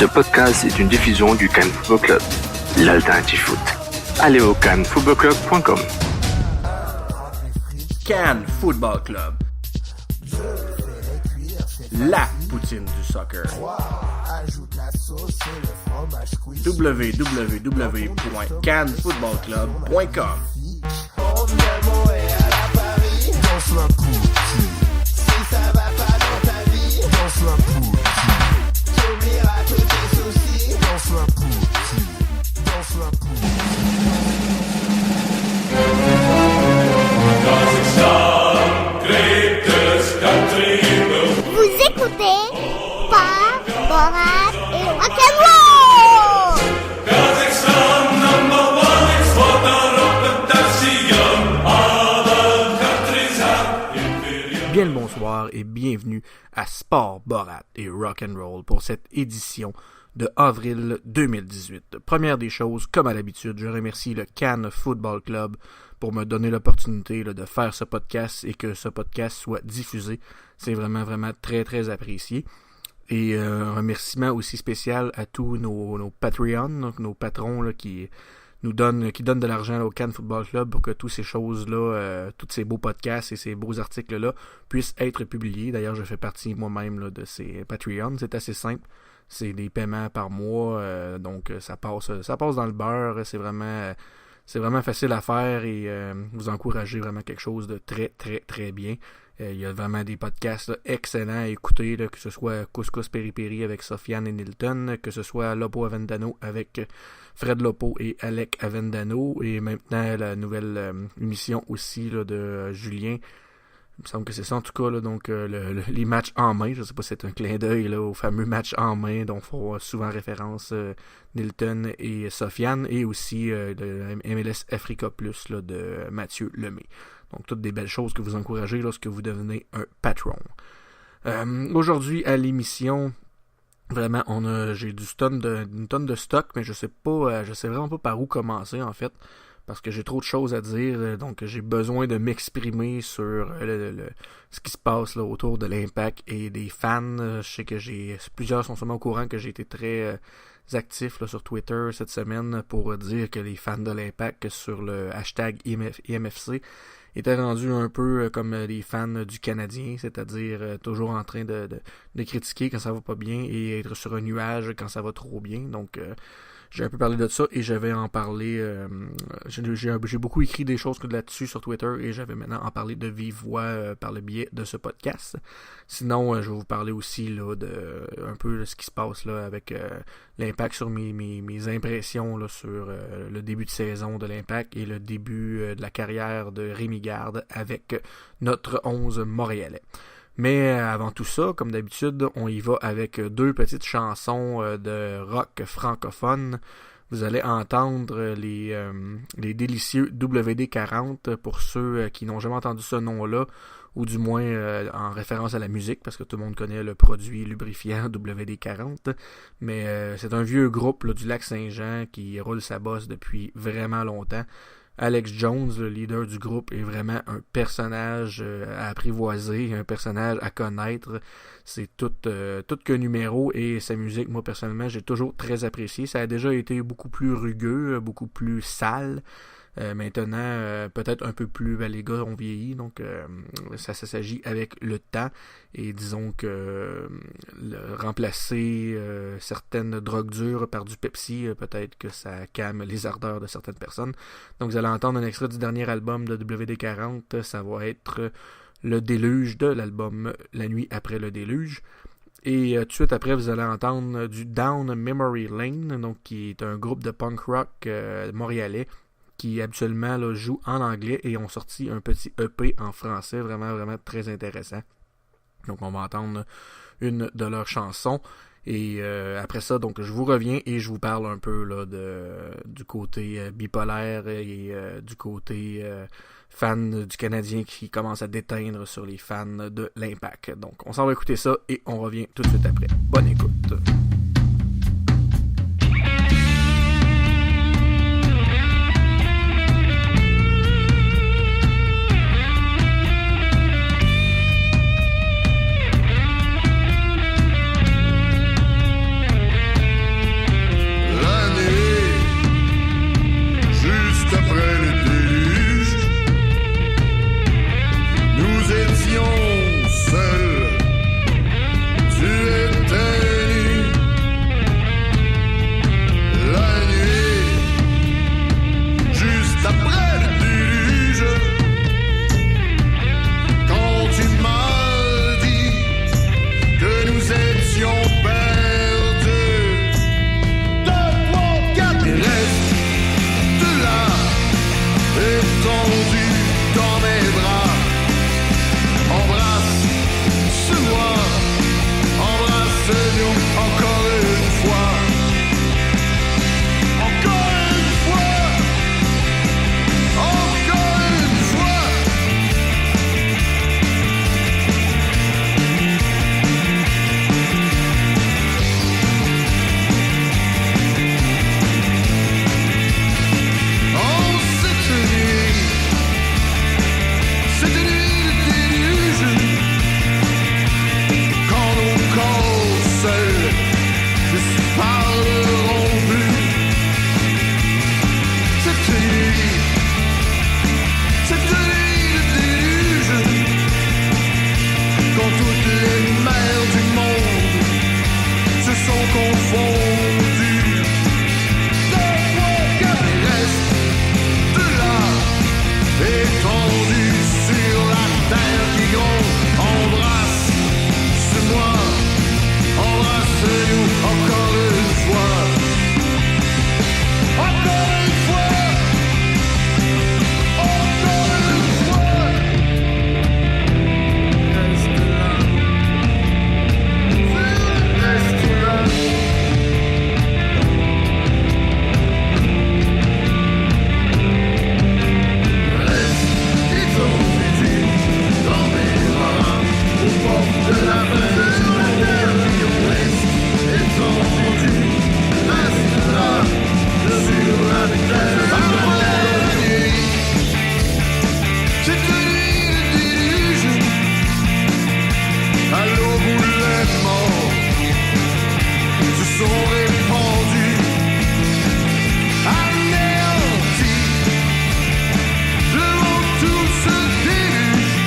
Ce podcast est une diffusion du Cannes Football Club, l'alternative foot. Allez au cannesfootballclub.com. Cannes Football Club, la poutine du soccer. www.cannesfootballclub.com. Vous écoutez Sport, Borat et Rock'n'Roll. Bien le bonsoir et bienvenue à Sport, Borat et Rock'n'Roll pour cette édition de avril 2018. Première des choses, comme à l'habitude, je remercie le Cannes Football Club pour me donner l'opportunité de faire ce podcast et que ce podcast soit diffusé. C'est vraiment très, très apprécié. Et un remerciement aussi spécial à tous nos Patreons, donc nos patrons là, qui donnent de l'argent là, au Cannes Football Club pour que toutes ces choses-là, tous ces beaux podcasts et ces beaux articles-là puissent être publiés. D'ailleurs, je fais partie moi-même là, de ces Patreons. C'est assez simple. C'est des paiements par mois, donc ça passe dans le beurre. C'est vraiment facile à faire et vous encouragez vraiment quelque chose de très, très, très bien. Il y a vraiment des podcasts là, excellents à écouter, là, que ce soit Couscous Péripéri avec Sofiane et Nilton, que ce soit Lopo Avendano avec Fred Lopo et Alec Avendano, et maintenant la nouvelle émission aussi là, de Julien. Il me semble que c'est ça en tout cas, là, donc les matchs en main, je ne sais pas si c'est un clin d'œil là, aux fameux matchs en main dont font souvent référence Nilton et Sofiane, et aussi le MLS Africa Plus là, de Mathieu Lemay. Donc toutes des belles choses que vous encouragez lorsque vous devenez un patron. Aujourd'hui à l'émission, vraiment j'ai une tonne de stock, mais je sais vraiment pas par où commencer en fait. Parce que j'ai trop de choses à dire, donc j'ai besoin de m'exprimer sur ce qui se passe là, autour de l'Impact et des fans. Je sais que plusieurs sont sûrement au courant que j'ai été très actif là, sur Twitter cette semaine pour dire que les fans de l'Impact sur le hashtag IMFC étaient rendus un peu comme les fans du Canadien, c'est-à-dire toujours en train de critiquer quand ça va pas bien et être sur un nuage quand ça va trop bien. Donc j'ai un peu parlé de ça et je vais en parler. J'ai beaucoup écrit des choses là-dessus sur Twitter et je vais maintenant en parler de vive voix par le biais de ce podcast. Sinon, je vais vous parler aussi là, de un peu de ce qui se passe là, avec l'Impact sur mes impressions là, sur le début de saison de l'Impact et le début de la carrière de Rémi Garde avec notre 11 montréalais. Mais avant tout ça, comme d'habitude, on y va avec deux petites chansons de rock francophone. Vous allez entendre les délicieux WD-40 pour ceux qui n'ont jamais entendu ce nom-là, ou du moins en référence à la musique, parce que tout le monde connaît le produit lubrifiant WD-40. Mais c'est un vieux groupe là, du Lac-Saint-Jean qui roule sa bosse depuis vraiment longtemps. Alex Jones, le leader du groupe, est vraiment un personnage à apprivoiser, un personnage à connaître. C'est tout que numéro, et sa musique, moi personnellement, j'ai toujours très apprécié. Ça a déjà été beaucoup plus rugueux, beaucoup plus sale. Maintenant, peut-être un peu plus, les gars ont vieilli, donc ça s'agit avec le temps, et disons que remplacer certaines drogues dures par du Pepsi, peut-être que ça calme les ardeurs de certaines personnes. Donc vous allez entendre un extrait du dernier album de WD-40, ça va être Le Déluge de l'album La Nuit après le Déluge. Et tout de suite après, vous allez entendre du Down Memory Lane, donc qui est un groupe de punk rock montréalais, qui habituellement là, jouent en anglais et ont sorti un petit EP en français, vraiment très intéressant. Donc on va entendre une de leurs chansons. Et après ça, donc je vous reviens et je vous parle un peu là, du côté bipolaire et du côté fan du Canadien qui commence à déteindre sur les fans de l'Impact. Donc on s'en va écouter ça et on revient tout de suite après. Bonne écoute. confondus. Reste de là, étendu sur la terre qui gronde. Embrasse-moi, embrasse-nous encore une fois. Encore une fois, encore une fois. Reste là, reste là. Reste étendu dans mes bras, aux portes de la fin de la terre. Reste étendu, reste là, sur la terre. Cette nuit de déluge, à l'emboulement, se sont répandus, anéantis, devant tout ce déluge.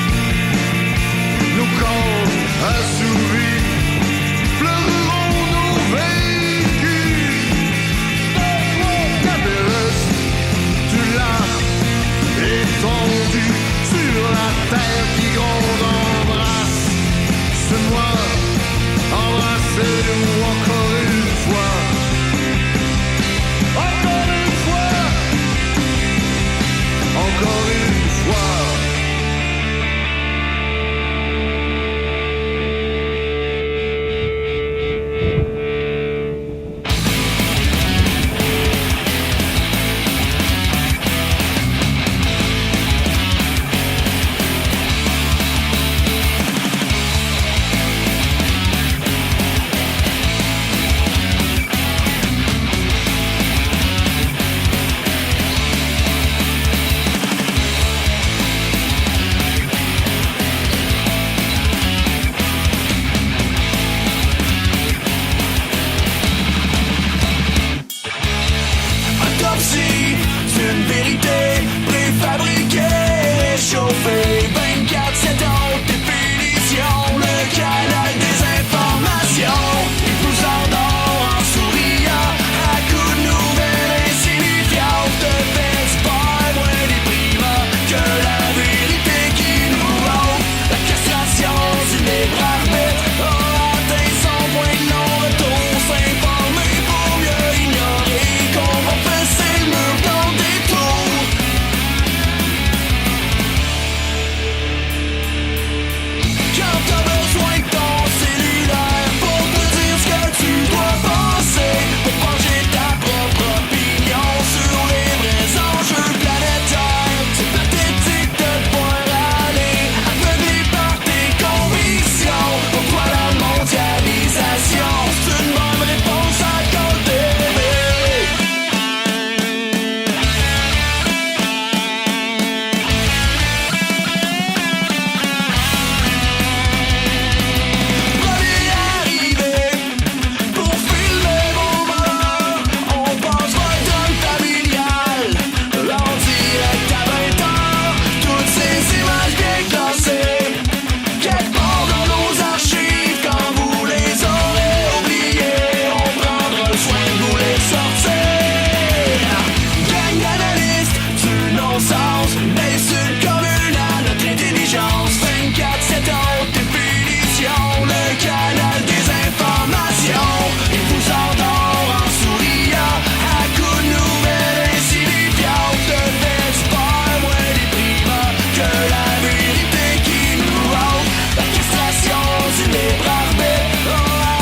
Nos corps assouvis pleureront nos vécus. Tu l'as étendu sur la terre qui gronde. Embrasse-moi, embrasse-nous encore une fois. Encore une fois, encore une fois. Autopsie d'une vérité préfabriquée, réchauffée 24/7 haute définition. Le canal des informations, il vous endort en souriant à coups de nouvelles insignifiantes. De faits pas moins déprimants que la vérité qui nous hante. La castration du libre arbitre a atteint son point de non-retour. S'informer pour mieux ignorer qu'on va passer le mur dans des tours. Quand t'as besoin de ton cellulaire pour te dire ce que tu dois penser, pour forger ta propre opinion sur les vrais enjeux planétaires. C'est pathétique de devoir aller aveuglé par tes convictions. Pourquoi la mondialisation, c'est une bonne réponse à côté. Premier arrivé pour filmer mon bonheur, on passe votre homme familial en direct à 20h. Toutes ces images bien classées, quelque part dans nos archives. Quand vous les aurez oubliées, on prendra le soin de vous les sortir. Gang d'analystes du non-sens, insulte commune à notre intelligence. 24/7 haute définition, le canal des informations. Il vous endort en souriant à coups de nouvelles insignifiantes. De faits pas moins déprimants que la vérité qui nous hante. La castration du libre arbitre a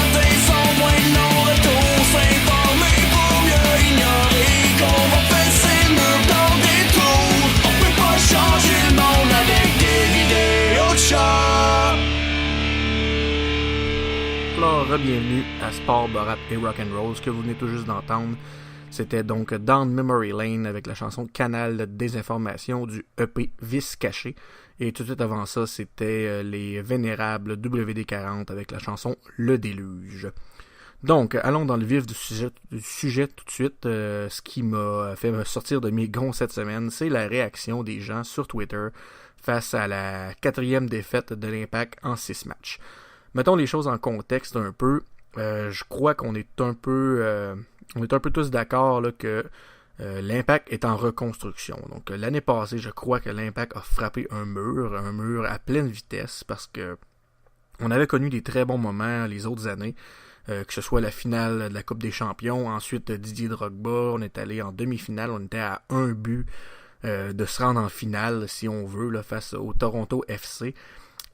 atteint son point de non-retour. S'informer pour mieux ignorer qu'on va passer le mur dans des tours. On peut pas changer le monde avec des vidéos de chats. Alors, bienvenue à Sport, Borat et Rock'n'Roll. Ce que vous venez tout juste d'entendre, c'était donc Down Memory Lane avec la chanson Canal des informations du EP Vice Caché. Et tout de suite avant ça, c'était les vénérables WD-40 avec la chanson Le Déluge. Donc, allons dans le vif du sujet tout de suite. Ce qui m'a fait me sortir de mes gonds cette semaine, c'est la réaction des gens sur Twitter face à la 4e défaite de l'Impact en 6 matchs. Mettons les choses en contexte un peu. je crois qu'on est un peu tous d'accord là, que l'Impact est en reconstruction. Donc l'année passée, je crois que l'Impact a frappé un mur à pleine vitesse parce que on avait connu des très bons moments les autres années, que ce soit la finale de la Coupe des Champions, ensuite Didier Drogba, on est allé en demi-finale, on était à un but de se rendre en finale, si on veut, là, face au Toronto FC.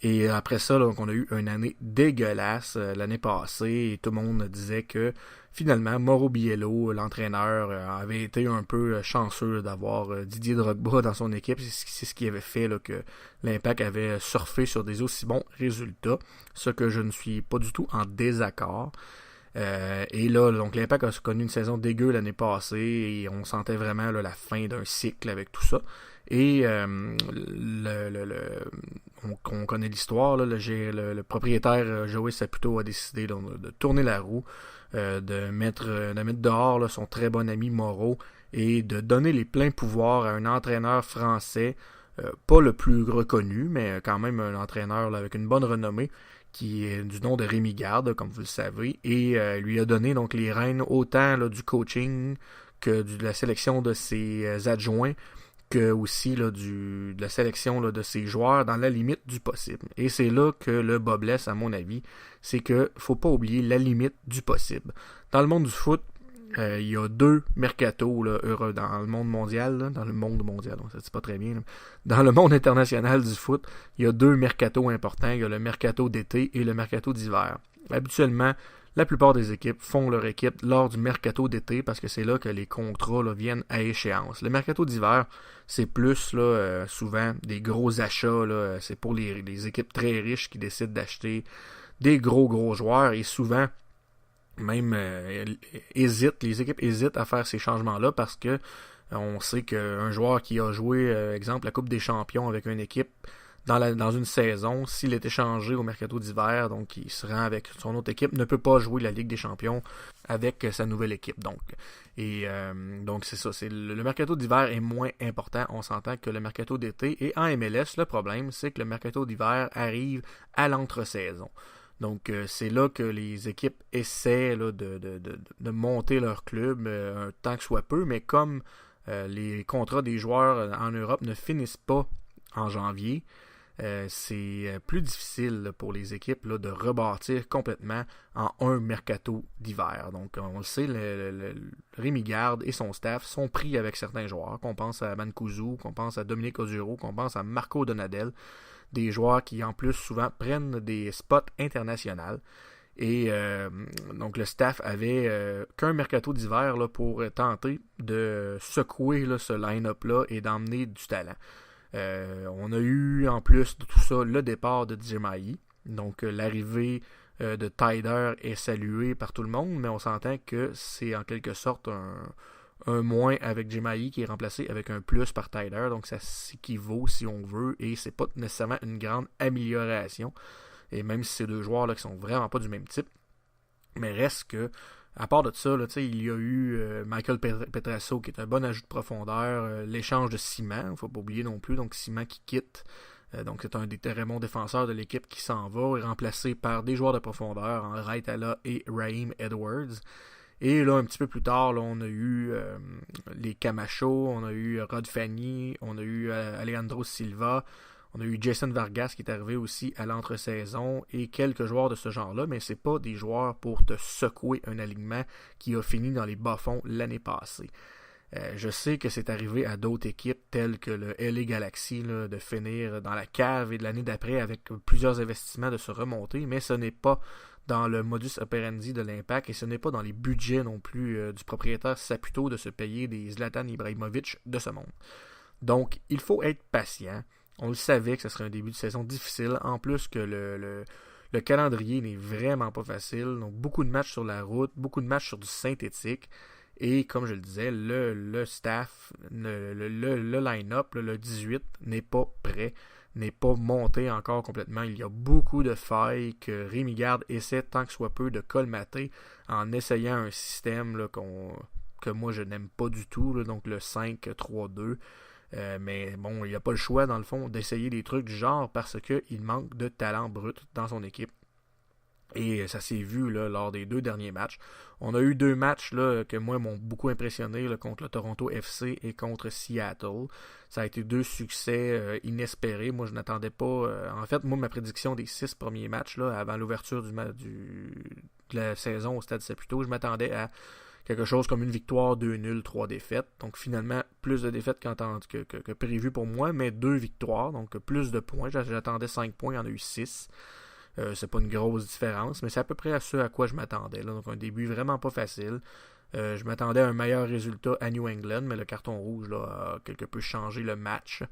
Et après ça, là, on a eu une année dégueulasse l'année passée et tout le monde disait que finalement, Mauro Biello, l'entraîneur, avait été un peu chanceux d'avoir Didier Drogba dans son équipe. C'est ce qui avait fait là, que l'Impact avait surfé sur des aussi bons résultats, ce que je ne suis pas du tout en désaccord. Et là, donc l'Impact a connu une saison dégueu l'année passée et on sentait vraiment là, la fin d'un cycle avec tout ça. Et on connaît l'histoire, là, le propriétaire Joey Saputo a décidé de tourner la roue, de mettre dehors là, son très bon ami Moreau et de donner les pleins pouvoirs à un entraîneur français, pas le plus reconnu, mais quand même un entraîneur là, avec une bonne renommée, qui est du nom de Rémi Garde, comme vous le savez, et lui a donné donc les rênes autant là, du coaching que de la sélection de ses adjoints, que aussi là, de la sélection là, de ses joueurs dans la limite du possible. Et c'est là que le bas blesse, à mon avis, c'est que faut pas oublier la limite du possible. Dans le monde du foot, il y a 2 mercatos là, heureux dans le monde mondial, là, dans le monde mondial, ça c'est pas très bien. Là. Dans le monde international du foot, il y a 2 mercatos importants. Il y a le mercato d'été et le mercato d'hiver. Habituellement, la plupart des équipes font leur équipe lors du mercato d'été parce que c'est là que les contrats là, viennent à échéance. Le mercato d'hiver, c'est plus là, souvent des gros achats. Là, c'est pour les équipes très riches qui décident d'acheter des gros joueurs et souvent même les équipes hésitent à faire ces changements-là parce que on sait qu'un joueur qui a joué, exemple, la Coupe des Champions avec une équipe dans une saison, s'il est échangé au mercato d'hiver, donc il se rend avec son autre équipe, ne peut pas jouer la Ligue des Champions avec sa nouvelle équipe. Donc c'est ça. Le mercato d'hiver est moins important, on s'entend, que le mercato d'été. Et en MLS, le problème, c'est que le mercato d'hiver arrive à l'entre-saison. Donc, c'est là que les équipes essaient là, de monter leur club, tant que soit peu, mais comme les contrats des joueurs en Europe ne finissent pas en janvier, c'est plus difficile là, pour les équipes là, de rebâtir complètement en un mercato d'hiver. Donc, on le sait, Rémi Garde et son staff sont pris avec certains joueurs, qu'on pense à Mancuso, qu'on pense à Dominique Ozuro, qu'on pense à Marco Donadel, des joueurs qui en plus souvent prennent des spots internationaux. Et donc le staff avait qu'un mercato d'hiver là, pour tenter de secouer là, ce line-up-là et d'emmener du talent. On a eu en plus de tout ça le départ de Djemahi. Donc l'arrivée de Taider est saluée par tout le monde, mais on s'entend que c'est en quelque sorte un moins avec Djemahi qui est remplacé avec un plus par Taider, donc ça s'équivaut si on veut, et c'est pas nécessairement une grande amélioration, et même si c'est 2 joueurs là, qui sont vraiment pas du même type, mais reste que, à part de ça, là, il y a eu Michael Petrasso qui est un bon ajout de profondeur, l'échange de Simon, faut pas oublier non plus, donc Simon qui quitte, donc c'est un des très bons défenseurs de l'équipe qui s'en va, est remplacé par des joueurs de profondeur, en Raitala et Raheem Edwards. Et là, un petit peu plus tard, là, on a eu les Camacho, on a eu Rod Fanny, on a eu Alejandro Silva, on a eu Jason Vargas qui est arrivé aussi à l'entre-saison et quelques joueurs de ce genre-là, mais c'est pas des joueurs pour te secouer un alignement qui a fini dans les bas-fonds l'année passée. Je sais que c'est arrivé à d'autres équipes telles que le LA Galaxy là, de finir dans la cave et de l'année d'après avec plusieurs investissements de se remonter, mais ce n'est pas dans le modus operandi de l'Impact et ce n'est pas dans les budgets non plus du propriétaire Saputo de se payer des Zlatan Ibrahimovic de ce monde. Donc, il faut être patient. On le savait que ce serait un début de saison difficile, en plus que le calendrier n'est vraiment pas facile. Donc, beaucoup de matchs sur la route, beaucoup de matchs sur du synthétique. Et comme je le disais, le staff, le line-up, le 18, n'est pas prêt, n'est pas monté encore complètement. Il y a beaucoup de failles que Rémi Garde essaie tant que soit peu de colmater en essayant un système là, que moi je n'aime pas du tout, là, donc le 5-3-2. Mais bon, il n'y a pas le choix dans le fond d'essayer des trucs du genre parce qu'il manque de talent brut dans son équipe. Et ça s'est vu là, lors des 2 derniers matchs. On a eu 2 matchs là, que moi m'ont beaucoup impressionné là, contre le Toronto FC et contre Seattle. Ça a été 2 succès inespérés. Moi, je n'attendais pas... en fait, moi, ma prédiction des 6 premiers matchs là, avant l'ouverture de la saison au Stade Saputo, je m'attendais à quelque chose comme une victoire, 2 nuls, 3 défaites. Donc finalement, plus de défaites que prévu pour moi, mais 2 victoires, donc plus de points. J'attendais 5 points, il y en a eu 6. C'est pas une grosse différence, mais c'est à peu près à ce à quoi je m'attendais. Là. Donc un début vraiment pas facile. Je m'attendais à un meilleur résultat à New England, mais le carton rouge là, a quelque peu changé le match.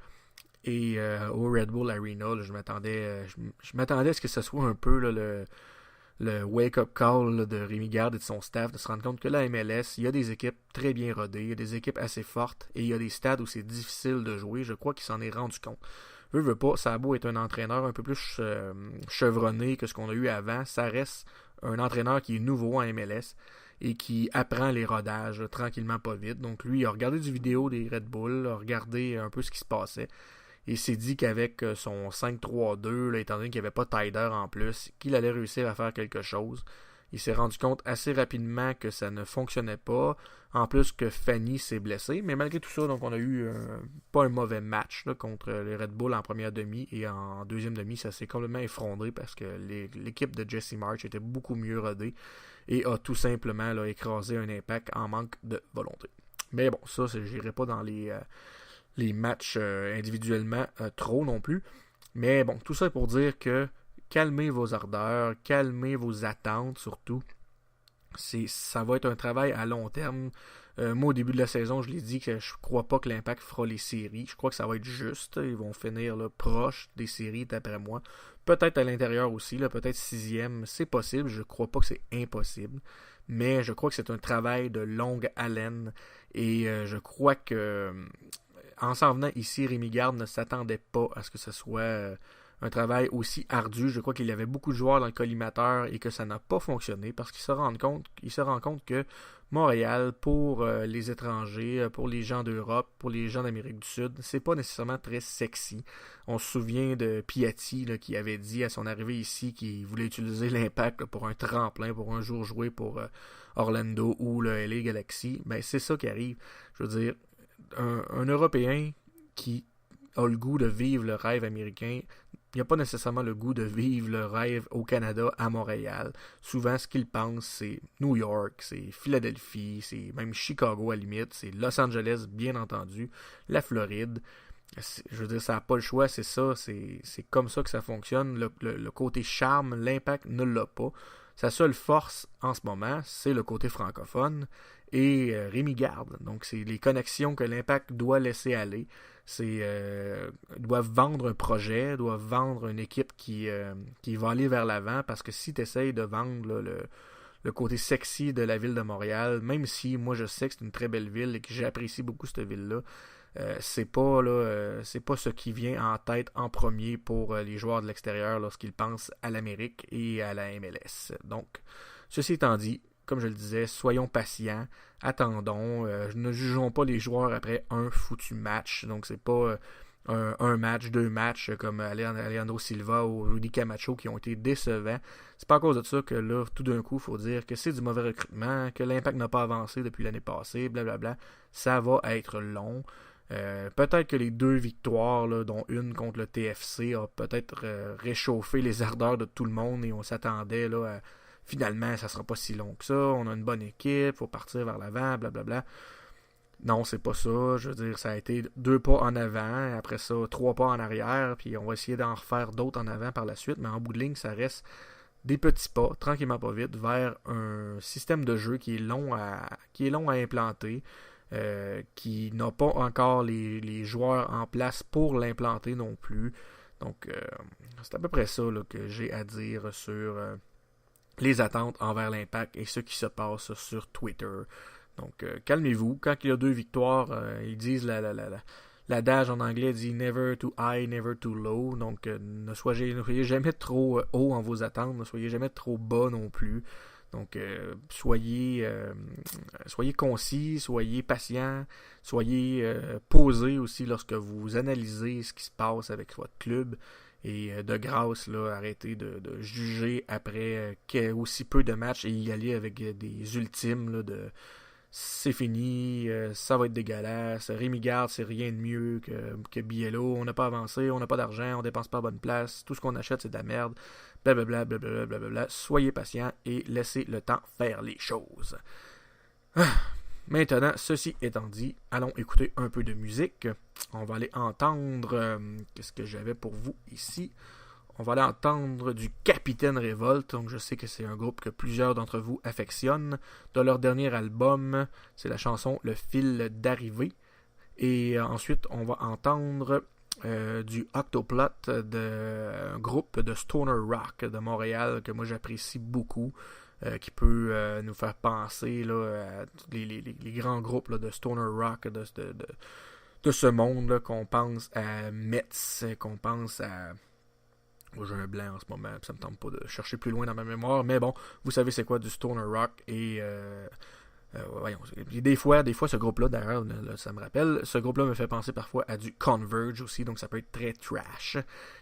Et au Red Bull Arena, là, je m'attendais à ce que ce soit un peu là, le wake-up call là, de Rémi Garde et de son staff, de se rendre compte que la MLS, il y a des équipes très bien rodées, il y a des équipes assez fortes, et il y a des stades où c'est difficile de jouer. Je crois qu'il s'en est rendu compte. Veut pas, Sabo est un entraîneur un peu plus chevronné que ce qu'on a eu avant. Ça reste un entraîneur qui est nouveau en MLS et qui apprend les rodages tranquillement, pas vite. Donc lui, il a regardé du vidéo des Red Bull, a regardé un peu ce qui se passait et s'est dit qu'avec son 5-3-2, là, étant donné qu'il n'y avait pas Taider en plus, qu'il allait réussir à faire quelque chose. Il s'est rendu compte assez rapidement que ça ne fonctionnait pas. En plus que Fanny s'est blessé. Mais malgré tout ça, donc on a eu pas un mauvais match là, contre les Red Bull en première demi. Et en deuxième demi, ça s'est complètement effondré parce que l'équipe de Jesse Marsch était beaucoup mieux rodée. Et a tout simplement là, écrasé un Impact en manque de volonté. Mais bon, ça, je n'irai pas dans les matchs individuellement trop non plus. Mais bon, tout ça pour dire que calmez vos ardeurs, calmez vos attentes surtout. Ça va être un travail à long terme. Moi, au début de la saison, je l'ai dit que je crois pas que l'Impact fera les séries. Je crois que ça va être juste. Ils vont finir là, proche des séries, d'après moi. Peut-être à l'intérieur aussi, là, peut-être 6e. C'est possible. Je crois pas que c'est impossible. Mais je crois que c'est un travail de longue haleine. Et je crois que en s'en venant ici, Rémi Garde ne s'attendait pas à ce que ce soit un travail aussi ardu. Je crois qu'il y avait beaucoup de joueurs dans le collimateur et que ça n'a pas fonctionné parce qu'il se rend compte que Montréal, pour les étrangers, pour les gens d'Europe, pour les gens d'Amérique du Sud, c'est pas nécessairement très sexy. On se souvient de Piatti là, qui avait dit à son arrivée ici qu'il voulait utiliser l'Impact là, pour un tremplin, pour un jour jouer pour Orlando ou le LA Galaxy. Ben, c'est ça qui arrive. Je veux dire, un Européen qui a le goût de vivre le rêve américain, il n'a pas nécessairement le goût de vivre le rêve au Canada, à Montréal. Souvent, ce qu'il pense, c'est New York, c'est Philadelphie, c'est même Chicago à la limite, c'est Los Angeles, bien entendu, la Floride. Je veux dire, ça n'a pas le choix, c'est ça, c'est comme ça que ça fonctionne. Le côté charme, l'Impact ne l'a pas. Sa seule force en ce moment, c'est le côté francophone et Rémi Garde. Donc, c'est les connexions que l'Impact doit laisser aller. Doivent vendre un projet, doivent vendre une équipe qui va aller vers l'avant, parce que si tu essayes de vendre là, le côté sexy de la ville de Montréal, même si moi je sais que c'est une très belle ville et que j'apprécie beaucoup cette ville-là, c'est pas ce qui vient en tête en premier pour les joueurs de l'extérieur lorsqu'ils pensent à l'Amérique et à la MLS. Donc, ceci étant dit, comme je le disais, soyons patients, attendons, ne jugeons pas les joueurs après un foutu match. Donc c'est pas un match, 2 matchs comme Alejandro Silva ou Rudy Camacho qui ont été décevants. C'est pas à cause de ça que là, tout d'un coup, il faut dire que c'est du mauvais recrutement, que l'Impact n'a pas avancé depuis l'année passée, blablabla. Ça va être long. Peut-être que les 2 victoires, là, dont une contre le TFC, a peut-être réchauffé les ardeurs de tout le monde et on s'attendait là à finalement, ça sera pas si long que ça, on a une bonne équipe, faut partir vers l'avant, blablabla. Non, c'est pas ça. Je veux dire, ça a été 2 pas en avant, après ça, 3 pas en arrière, puis on va essayer d'en refaire d'autres en avant par la suite, mais en bout de ligne, ça reste des petits pas, tranquillement pas vite, vers un système de jeu qui est long à implanter, qui n'a pas encore les joueurs en place pour l'implanter non plus. Donc, c'est à peu près ça là, que j'ai à dire sur les attentes envers l'Impact et ce qui se passe sur Twitter. Donc, calmez-vous. Quand il y a 2 victoires, ils disent l'adage en anglais dit « never too high, never too low ». Donc, ne soyez jamais trop haut en vos attentes, ne soyez jamais trop bas non plus. Donc, soyez concis, soyez patient, soyez posé aussi lorsque vous analysez ce qui se passe avec votre club. Et de grâce, là, arrêtez de juger après aussi peu de matchs et y aller avec des ultimes là, de c'est fini, ça va être dégueulasse. Rémi Garde, c'est rien de mieux que Biello. On n'a pas avancé, on n'a pas d'argent, on dépense pas à bonne place. Tout ce qu'on achète, c'est de la merde. Blablabla, blablabla, blablabla. Soyez patient et laissez le temps faire les choses. Maintenant, ceci étant dit, allons écouter un peu de musique. On va aller entendre... qu'est-ce que j'avais pour vous ici? On va aller entendre du Capitaine Révolte. Donc je sais que c'est un groupe que plusieurs d'entre vous affectionnent. De leur dernier album, c'est la chanson Le fil d'arrivée. Et ensuite, on va entendre du Octoplot, un groupe de stoner rock de Montréal que moi j'apprécie beaucoup. Qui peut nous faire penser là, à les grands groupes là, de stoner rock de ce monde, là, qu'on pense à Metz, qu'on pense à... J'ai un blanc en ce moment, ça me tente pas de chercher plus loin dans ma mémoire, mais bon, vous savez c'est quoi du stoner rock, et voyons, des fois ce groupe-là, d'ailleurs, là, ça me rappelle, ce groupe-là me fait penser parfois à du Converge aussi, donc ça peut être très trash,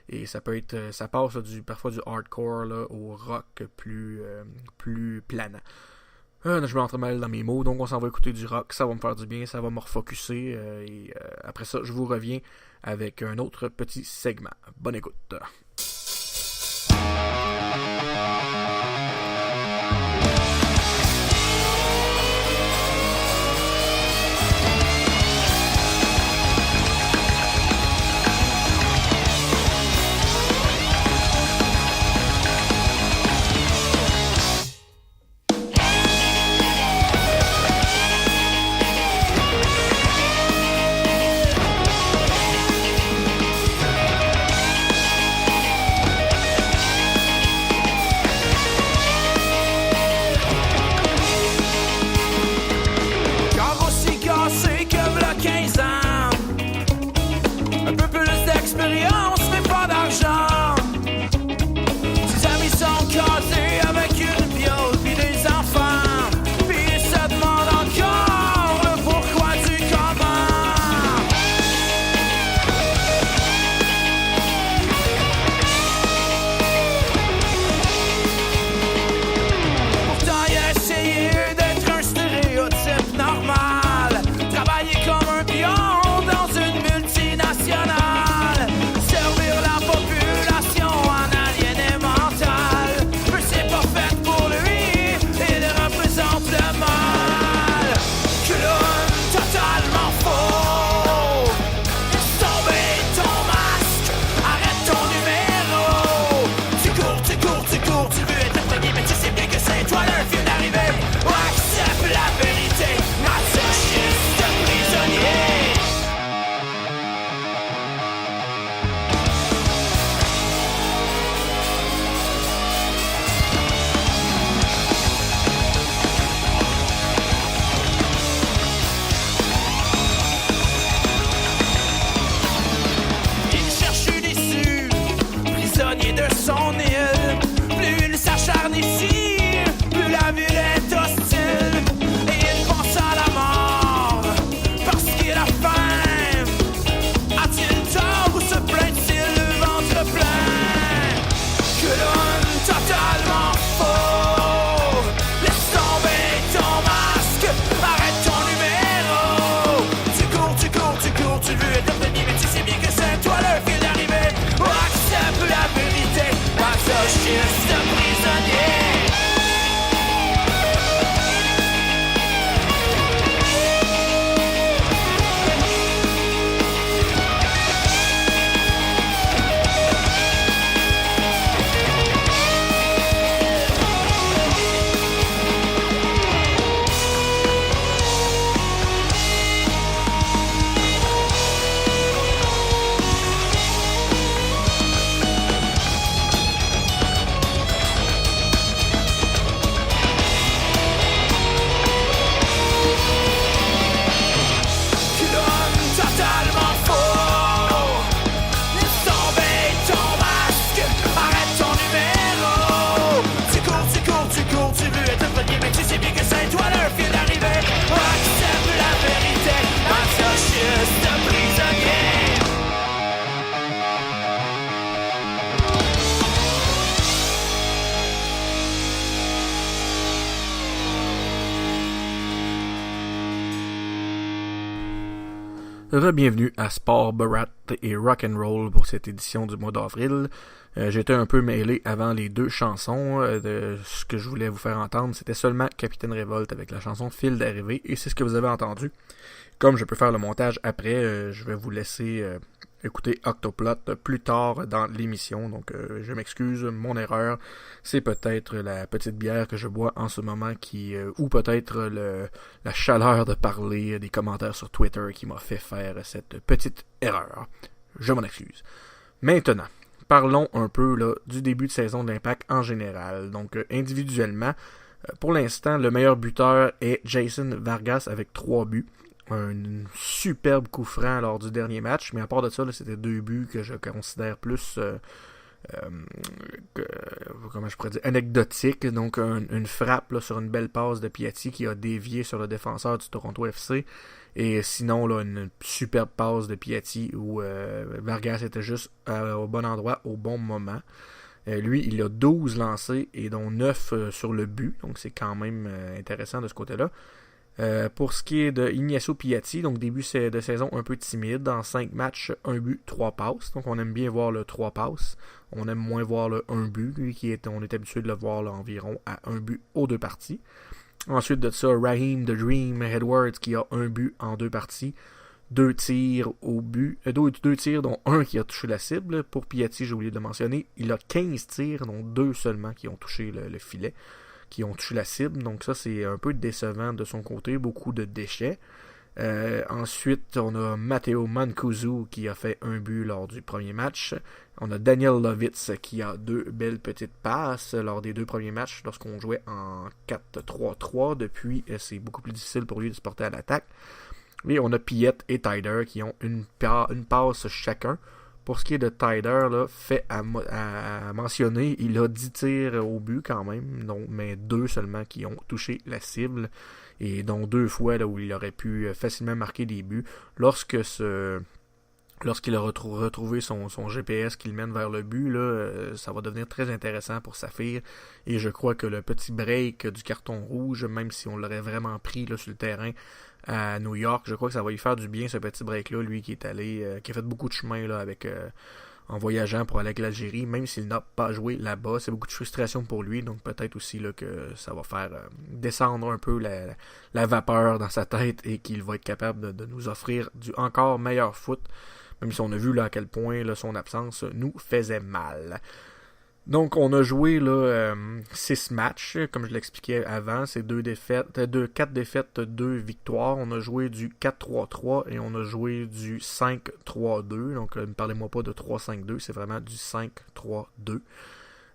et ça peut être, ça passe là, parfois du hardcore là, au rock plus planant. Je me rentre mal dans mes mots, donc on s'en va écouter du rock, ça va me faire du bien, ça va me refocuser, et après ça, je vous reviens avec un autre petit segment. Bonne écoute. Bienvenue à Sport, Borat et Rock'n'Roll pour cette édition du mois d'avril. J'étais un peu mêlé avant les deux chansons. De ce que je voulais vous faire entendre, c'était seulement Capitaine Révolte avec la chanson Fil d'arrivée, et c'est ce que vous avez entendu. Comme je peux faire le montage après, je vais vous laisser écouter Octoplot plus tard dans l'émission. Donc je m'excuse, mon erreur. C'est peut-être la petite bière que je bois en ce moment ou peut-être la chaleur de parler des commentaires sur Twitter qui m'a fait faire cette petite erreur. Je m'en excuse. Maintenant, parlons un peu là, du début de saison de l'Impact en général. Donc individuellement, pour l'instant, le meilleur buteur est Jason Vargas avec 3 buts. Un superbe coup franc lors du dernier match, mais à part de ça, là, c'était 2 buts que je considère plus comment je pourrais dire, anecdotique. Donc une frappe là, sur une belle passe de Piatti qui a dévié sur le défenseur du Toronto FC, et sinon là, une superbe passe de Piatti où Vargas était juste au bon endroit au bon moment. Lui, il a 12 lancés et dont 9 sur le but, donc c'est quand même intéressant de ce côté-là. Pour ce qui est de Ignacio Piatti, donc début de saison un peu timide, dans 5 matchs, 1 but, 3 passes, donc on aime bien voir le 3 passes, on aime moins voir le 1 but, lui on est habitué de le voir là, environ à 1 but aux 2 parties. Ensuite de ça, Raheem The Dream Edwards qui a 1 but en 2 parties, 2 tirs au but, 2 tirs dont 1 qui a touché la cible. Pour Piatti, j'ai oublié de le mentionner, il a 15 tirs, dont 2 seulement qui ont touché le filet, qui ont touché la cible, donc ça c'est un peu décevant de son côté, beaucoup de déchets. Ensuite, on a Matteo Mancuso qui a fait 1 but lors du premier match. On a Daniel Lovitz qui a 2 belles petites passes lors des 2 premiers matchs lorsqu'on jouait en 4-3-3. Depuis, c'est beaucoup plus difficile pour lui de se porter à l'attaque. Et on a Piet et Tyder qui ont une passe chacun. Pour ce qui est de Tyder, là, fait à mentionner, il a 10 tirs au but quand même, mais 2 seulement qui ont touché la cible, et dont 2 fois là, où il aurait pu facilement marquer des buts. Lorsqu'il a retrouvé son GPS qui le mène vers le but, là, ça va devenir très intéressant pour Saphir, et je crois que le petit break du carton rouge, même si on l'aurait vraiment pris là, sur le terrain à New York, je crois que ça va lui faire du bien, ce petit break-là, lui qui est allé, qui a fait beaucoup de chemin là, en voyageant pour aller avec l'Algérie, même s'il n'a pas joué là-bas. C'est beaucoup de frustration pour lui, donc peut-être aussi là, que ça va faire descendre un peu la vapeur dans sa tête, et qu'il va être capable de nous offrir du encore meilleur foot, même si on a vu là, à quel point là, son absence nous faisait mal. Donc on a joué là 6 matchs, comme je l'expliquais avant, c'est 4 défaites, 2 victoires. On a joué du 4-3-3 et on a joué du 5-3-2. Donc ne parlez-moi pas de 3-5-2, c'est vraiment du 5-3-2.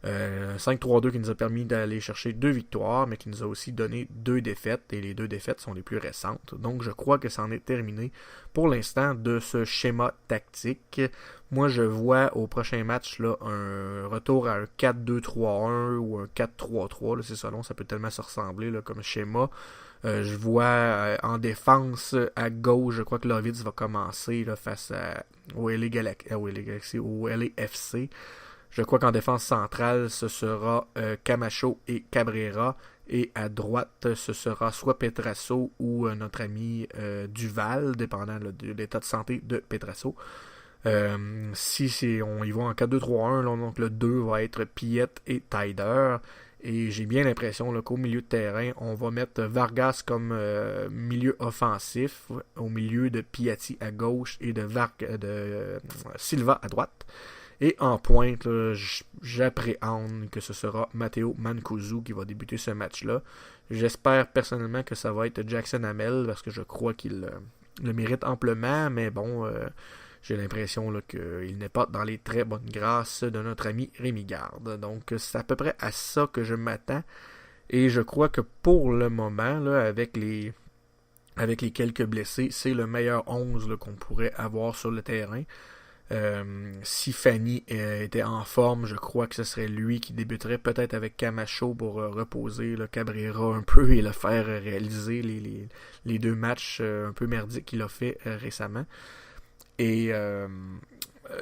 5-3-2 qui nous a permis d'aller chercher 2 victoires, mais qui nous a aussi donné 2 défaites, et les 2 défaites sont les plus récentes. Donc je crois que ça en est terminé pour l'instant de ce schéma tactique. Moi je vois au prochain match là, un retour à un 4-2-3-1 ou un 4-3-3, là, c'est selon, ça peut tellement se ressembler là, comme schéma. Je vois en défense à gauche, je crois que Lovitz va commencer là, face au LAFC. Je crois qu'en défense centrale, ce sera Camacho et Cabrera. Et à droite, ce sera soit Petrasso ou notre ami Duval, dépendant là, de l'état de santé de Petrasso. Si on y va en 4-2-3-1, là, donc le 2 va être Piet et Tyder. Et j'ai bien l'impression là, qu'au milieu de terrain, on va mettre Vargas comme milieu offensif, au milieu de Piatti à gauche et de Silva à droite. Et en pointe, là, j'appréhende que ce sera Matteo Mancuso qui va débuter ce match-là. J'espère personnellement que ça va être Jackson Hamel, parce que je crois qu'il le mérite amplement, mais bon, j'ai l'impression là, qu'il n'est pas dans les très bonnes grâces de notre ami Rémi Garde. Donc c'est à peu près à ça que je m'attends. Et je crois que pour le moment, là, avec les quelques blessés, c'est le meilleur 11 là, qu'on pourrait avoir sur le terrain. Si Fanny était en forme, je crois que ce serait lui qui débuterait, peut-être avec Camacho pour reposer le Cabrera un peu et le faire réaliser les 2 matchs un peu merdiques qu'il a fait récemment. Et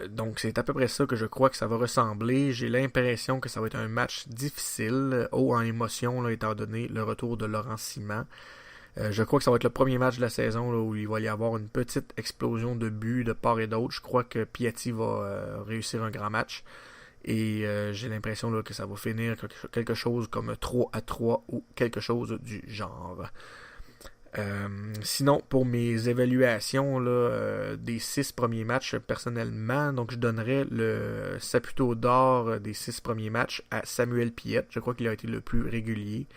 donc c'est à peu près ça que je crois que ça va ressembler. J'ai l'impression que ça va être un match difficile, haut en émotion là, étant donné le retour de Laurent Ciman. Je crois que ça va être le premier match de la saison là, où il va y avoir une petite explosion de buts de part et d'autre. Je crois que Piatti va réussir un grand match. Et j'ai l'impression là, que ça va finir quelque chose comme 3-3 ou quelque chose du genre. Sinon, pour mes évaluations là, des 6 premiers matchs personnellement, donc je donnerais le Saputo d'or des 6 premiers matchs à Samuel Piette. Je crois qu'il a été le plus régulier.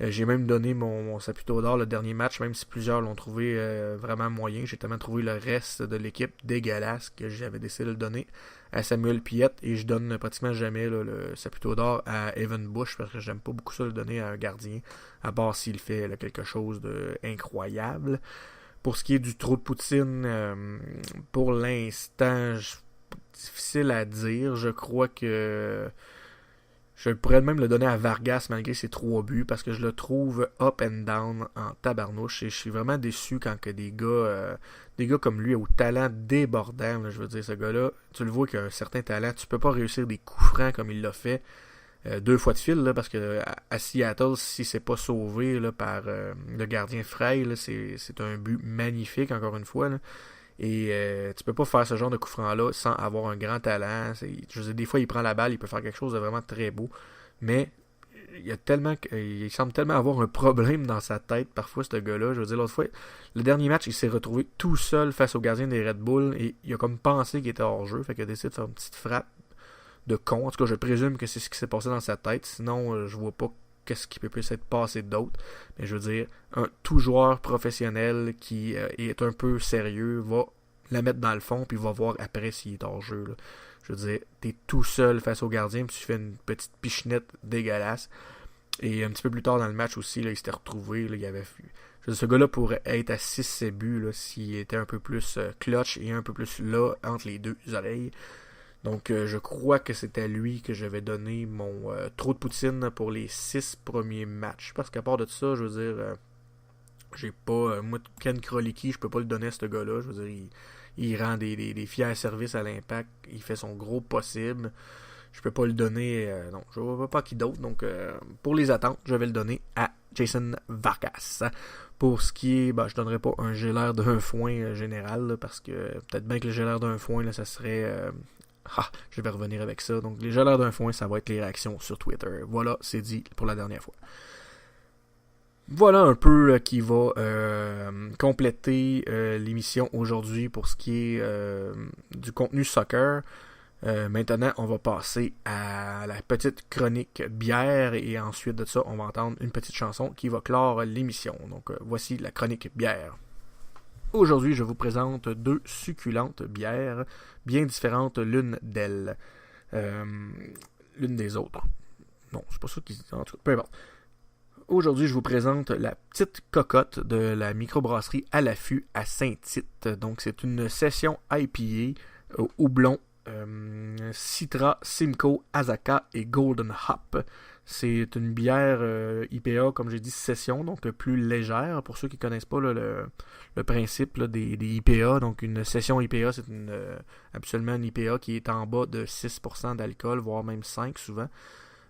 J'ai même donné mon Saputo d'or le dernier match, même si plusieurs l'ont trouvé vraiment moyen. J'ai tellement trouvé le reste de l'équipe dégueulasse que j'avais décidé de le donner à Samuel Piette. Et je donne pratiquement jamais là, le Saputo d'or à Evan Bush parce que j'aime pas beaucoup ça le donner à un gardien, à part s'il fait là, quelque chose d'incroyable. Pour ce qui est du trou de poutine, pour l'instant, difficile à dire. Je crois que je pourrais même le donner à Vargas malgré ses 3 buts parce que je le trouve up and down en tabarnouche et je suis vraiment déçu quand que des gars comme lui au talent débordant, là, je veux dire ce gars-là, tu le vois qu'il a un certain talent, tu peux pas réussir des coups francs comme il l'a fait 2 fois de fil là, parce que à Seattle, si c'est pas sauvé là, par le gardien Frey, là, c'est un but magnifique encore une fois là. Et tu peux pas faire ce genre de coup franc-là sans avoir un grand talent. Je veux dire, des fois, il prend la balle, il peut faire quelque chose de vraiment très beau. Mais il semble tellement avoir un problème dans sa tête, parfois, ce gars-là. Je veux dire, l'autre fois, le dernier match, il s'est retrouvé tout seul face au gardien des Red Bull et il a comme pensé qu'il était hors-jeu. Fait qu'il a décidé de faire une petite frappe de con. En tout cas, je présume que c'est ce qui s'est passé dans sa tête. Sinon, je vois pas qu'est-ce qui peut plus être passé d'autre. Mais je veux dire, un tout joueur professionnel qui est un peu sérieux va la mettre dans le fond puis va voir après s'il est hors jeu. Là. Je veux dire, t'es tout seul face au gardien puis tu fais une petite pichenette dégueulasse. Et un petit peu plus tard dans le match aussi, là, il s'était retrouvé. Là, ce gars-là pourrait être à 6 buts là, s'il était un peu plus clutch et un peu plus là entre les deux oreilles. Donc, je crois que c'est à lui que je vais donner mon trop de poutine pour les 6 premiers matchs. Parce qu'à part de ça, je veux dire, j'ai pas... moi, Ken Krolicki, je peux pas le donner à ce gars-là. Je veux dire, il rend des fiers services à l'Impact. Il fait son gros possible. Je peux pas le donner... non, je vois pas qui d'autre. Donc, pour les attentes, je vais le donner à Jason Vargas. Pour ce qui est... je donnerai pas un gélère d'un foin général, là, parce que peut-être bien que le gélère d'un foin, là, ça serait... je vais revenir avec ça. Donc, les gélères d'un foin, ça va être les réactions sur Twitter. Voilà, c'est dit pour la dernière fois. Voilà un peu qui va compléter l'émission aujourd'hui pour ce qui est du contenu soccer. Maintenant, on va passer à la petite chronique bière et ensuite de ça, on va entendre une petite chanson qui va clore l'émission. Donc, voici la chronique bière. Aujourd'hui, je vous présente 2 succulentes bières, bien différentes l'une d'elles. L'une des autres. Non, c'est pas ça qui... En tout cas, peu importe. Aujourd'hui, je vous présente la petite cocotte de la microbrasserie à l'affût à Saint-Tite. Donc, c'est une session IPA au houblon, Citra, Simcoe, Azaka et Golden Hop. C'est une bière IPA, comme j'ai dit, session, donc plus légère. Pour ceux qui ne connaissent pas là, le principe là, des IPA, donc une session IPA, c'est absolument une IPA qui est en bas de 6% d'alcool, voire même 5% souvent.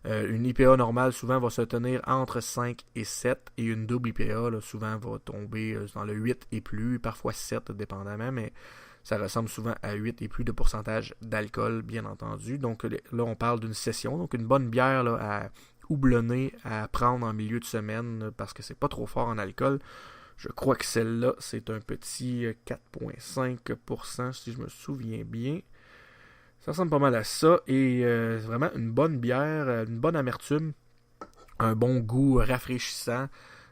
Une IPA normale, souvent, va se tenir entre 5 et 7, et une double IPA, là, souvent, va tomber dans le 8 et plus, parfois 7, dépendamment, mais ça ressemble souvent à 8 et plus de pourcentage d'alcool, bien entendu. Donc là, on parle d'une session, donc une bonne bière là, à houblonner, à prendre en milieu de semaine, parce que c'est pas trop fort en alcool. Je crois que celle-là, c'est un petit 4,5%, si je me souviens bien. Ça ressemble pas mal à ça, et c'est vraiment une bonne bière, une bonne amertume, un bon goût rafraîchissant,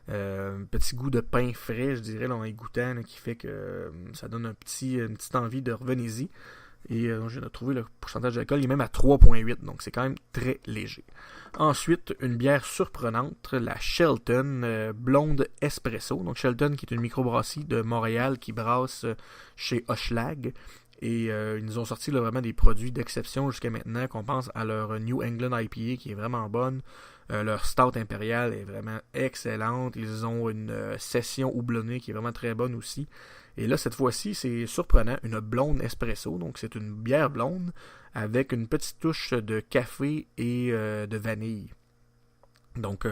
un petit goût de pain frais, je dirais, là, en y goûtant, là, qui fait que ça donne une petite envie de revenez-y. Et j'ai trouvé le pourcentage d'alcool, il est même à 3,8, donc c'est quand même très léger. Ensuite, une bière surprenante, la Shelton Blonde Espresso. Donc Shelton, qui est une microbrasserie de Montréal qui brasse chez Hochelag. Et ils nous ont sorti là, vraiment des produits d'exception jusqu'à maintenant, qu'on pense à leur New England IPA qui est vraiment bonne. Leur Stout Impérial est vraiment excellente. Ils ont une session houblonnée qui est vraiment très bonne aussi. Et là, cette fois-ci, c'est surprenant, une blonde espresso. Donc, c'est une bière blonde avec une petite touche de café et de vanille. Donc,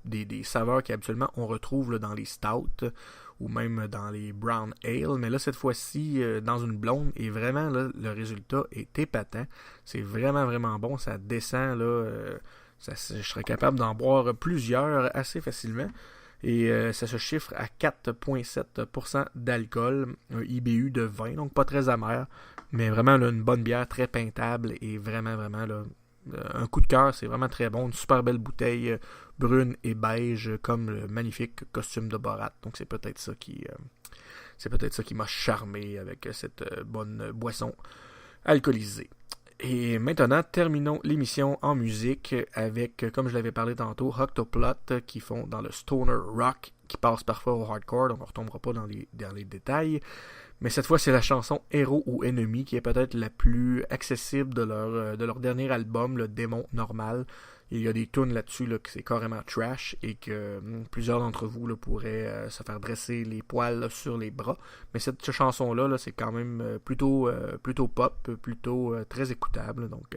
des saveurs qu'habituellement on retrouve là, dans les stouts ou même dans les brown ale. Mais là, cette fois-ci, dans une blonde. Et vraiment, là, le résultat est épatant. C'est vraiment, vraiment bon. Ça descend, là. Je serais capable d'en boire plusieurs assez facilement. Et ça se chiffre à 4,7% d'alcool. Un IBU de 20, donc pas très amer. Mais vraiment, là, une bonne bière, très peintable. Et vraiment, vraiment, là... un coup de cœur, c'est vraiment très bon. Une super belle bouteille brune et beige comme le magnifique costume de Borat. Donc c'est peut-être ça qui m'a charmé avec cette bonne boisson alcoolisée. Et maintenant, terminons l'émission en musique avec, comme je l'avais parlé tantôt, Octoplot qui font dans le stoner rock qui passe parfois au hardcore. Donc on ne retombera pas dans les détails. Mais cette fois, c'est la chanson Héros ou Ennemi qui est peut-être la plus accessible de leur dernier album, le Démon Normal. Il y a des tunes là-dessus là, que c'est carrément trash et que plusieurs d'entre vous là, pourraient se faire dresser les poils là, sur les bras. Mais cette chanson-là, là, c'est quand même plutôt pop, plutôt très écoutable. Donc,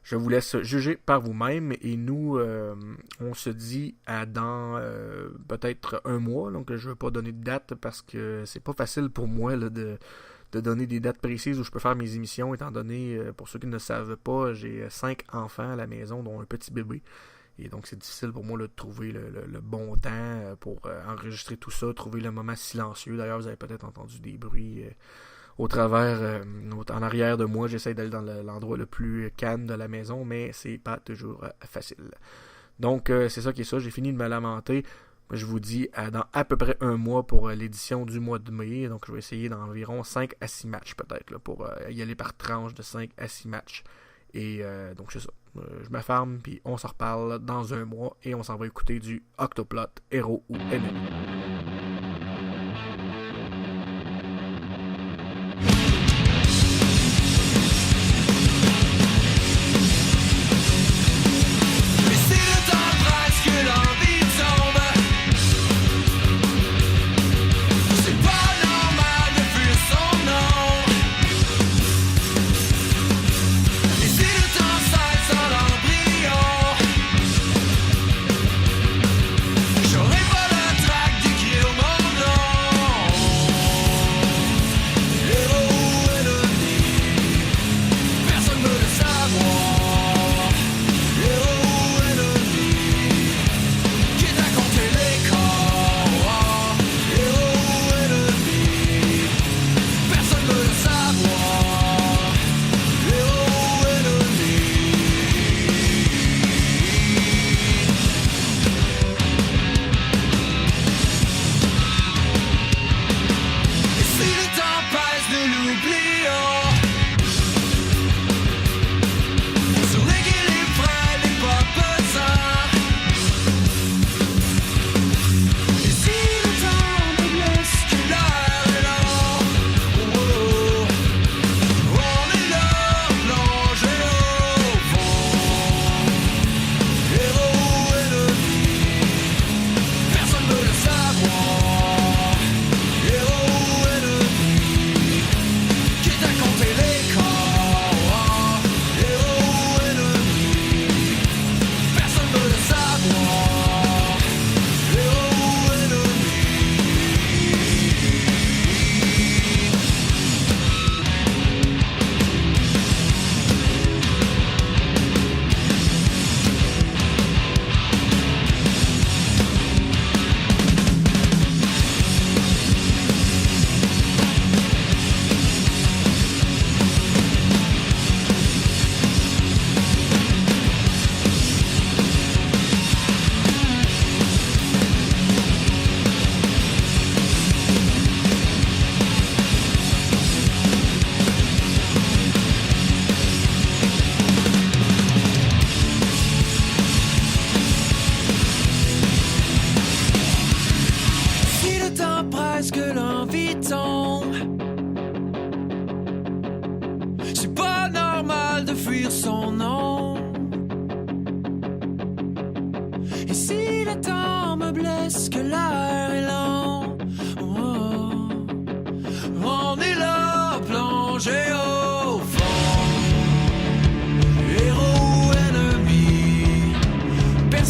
je vous laisse juger par vous-même et nous, on se dit à dans peut-être un mois. Donc, je ne veux pas donner de date parce que c'est pas facile pour moi là, de donner des dates précises où je peux faire mes émissions, étant donné, pour ceux qui ne le savent pas, j'ai 5 enfants à la maison, dont un petit bébé. Et donc, c'est difficile pour moi là, de trouver le bon temps pour enregistrer tout ça, trouver le moment silencieux. D'ailleurs, vous avez peut-être entendu des bruits... au travers, en arrière de moi, j'essaie d'aller dans l'endroit le plus calme de la maison, mais c'est pas toujours facile. Donc, c'est ça qui est ça. J'ai fini de me lamenter. Je vous dis dans à peu près un mois pour l'édition du mois de mai. Donc, je vais essayer d'environ 5 à 6 matchs peut-être, là, pour y aller par tranche de 5 à 6 matchs. Et donc, c'est ça. Je m'affarme, puis on s'en reparle dans un mois et on s'en va écouter du Octoplot, Héros ou Ennemi.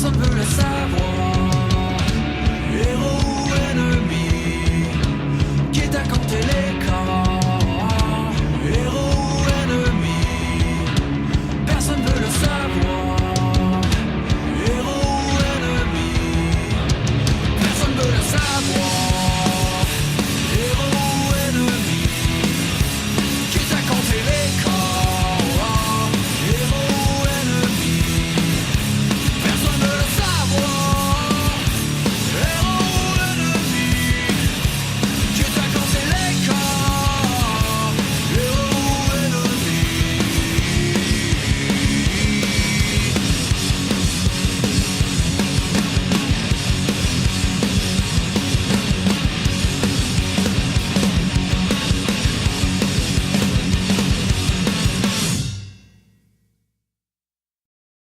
un peu le sable.